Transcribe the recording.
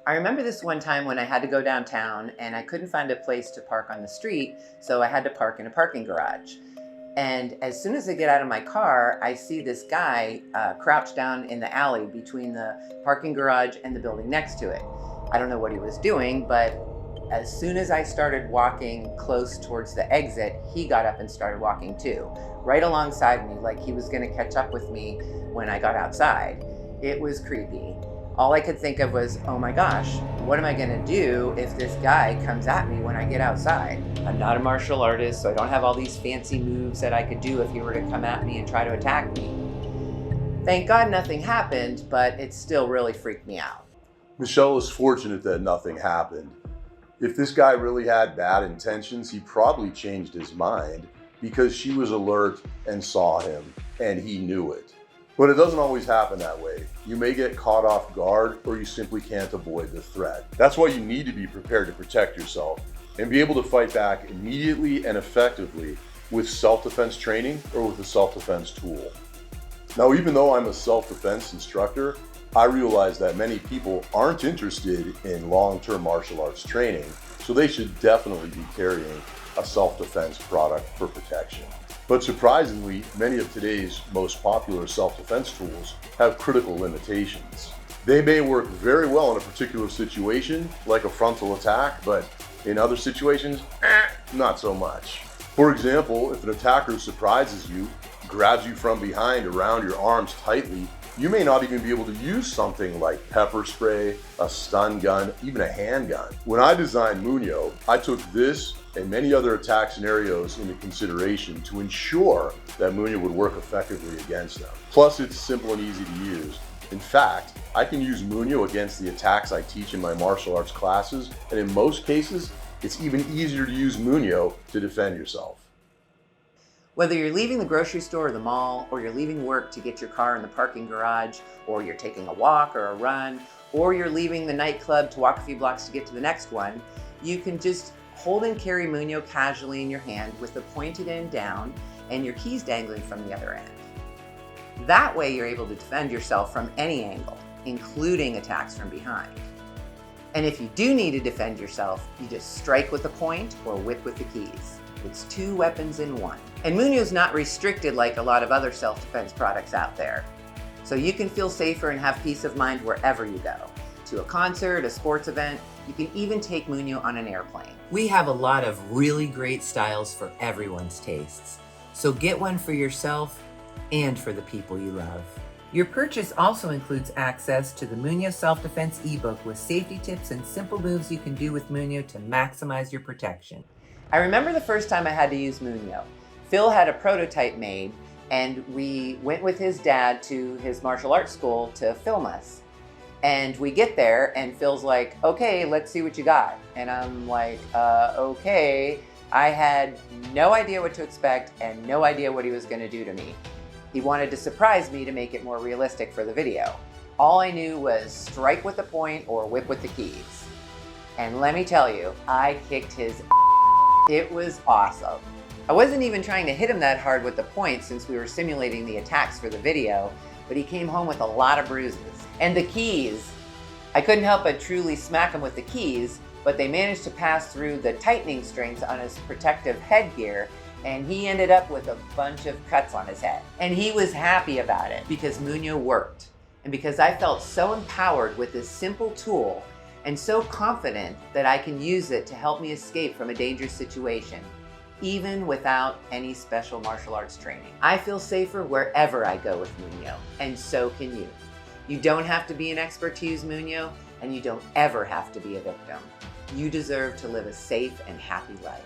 I remember this one time when I had to go downtown and I couldn't find a place to park on the street, so I had to park in a parking garage. And as soon as I get out of my car, I see this guy crouched down in the alley between the parking garage and the building next to it. I don't know what he was doing, but as soon as I started walking close towards the exit, he got up and started walking too, right alongside me, like he was gonna catch up with me when I got outside. It was creepy. All I could think of was, oh my gosh, what am I gonna do if this guy comes at me when I get outside? I'm not a martial artist, so I don't have all these fancy moves that I could do if he were to come at me and try to attack me. Thank God nothing happened, but it still really freaked me out. Michelle is fortunate that nothing happened. If this guy really had bad intentions, he probably changed his mind because she was alert and saw him and he knew it. But it doesn't always happen that way. You may get caught off guard or you simply can't avoid the threat. That's why you need to be prepared to protect yourself and be able to fight back immediately and effectively with self-defense training or with a self-defense tool. Now, even though I'm a self-defense instructor, I realize that many people aren't interested in long-term martial arts training, so they should definitely be carrying a self-defense product for protection. But surprisingly, many of today's most popular self-defense tools have critical limitations. They may work very well in a particular situation, like a frontal attack, but in other situations, not so much. For example, if an attacker surprises you, grabs you from behind around your arms tightly, you may not even be able to use something like pepper spray, a stun gun, even a handgun. When I designed MUNIO, I took this and many other attack scenarios into consideration to ensure that MUNIO would work effectively against them. Plus, it's simple and easy to use. In fact, I can use MUNIO against the attacks I teach in my martial arts classes, and in most cases, it's even easier to use MUNIO to defend yourself. Whether you're leaving the grocery store or the mall, or you're leaving work to get your car in the parking garage, or you're taking a walk or a run, or you're leaving the nightclub to walk a few blocks to get to the next one, you can just hold and carry MUNIO casually in your hand with the pointed end down and your keys dangling from the other end. That way you're able to defend yourself from any angle, including attacks from behind. And if you do need to defend yourself, you just strike with the point or whip with the keys. It's 2 weapons in 1. And MUNIO is not restricted like a lot of other self-defense products out there. So you can feel safer and have peace of mind wherever you go. To a concert, a sports event, you can even take MUNIO on an airplane. We have a lot of really great styles for everyone's tastes. So get one for yourself and for the people you love. Your purchase also includes access to the MUNIO Self-Defense ebook with safety tips and simple moves you can do with MUNIO to maximize your protection. I remember the first time I had to use MUNIO. Phil had a prototype made and we went with his dad to his martial arts school to film us. And we get there and Phil's like, okay, let's see what you got. And I'm like, okay. I had no idea what to expect and no idea what he was gonna do to me. He wanted to surprise me to make it more realistic for the video. All I knew was strike with the point or whip with the keys. And let me tell you, I kicked his ass. It was awesome. I wasn't even trying to hit him that hard with the point since we were simulating the attacks for the video, but he came home with a lot of bruises. And the keys, I couldn't help but truly smack him with the keys, but they managed to pass through the tightening strings on his protective headgear, and he ended up with a bunch of cuts on his head. And he was happy about it because MUNIO worked. And because I felt so empowered with this simple tool and so confident that I can use it to help me escape from a dangerous situation, even without any special martial arts training. I feel safer wherever I go with MUNIO, and so can you. You don't have to be an expert to use MUNIO, and you don't ever have to be a victim. You deserve to live a safe and happy life.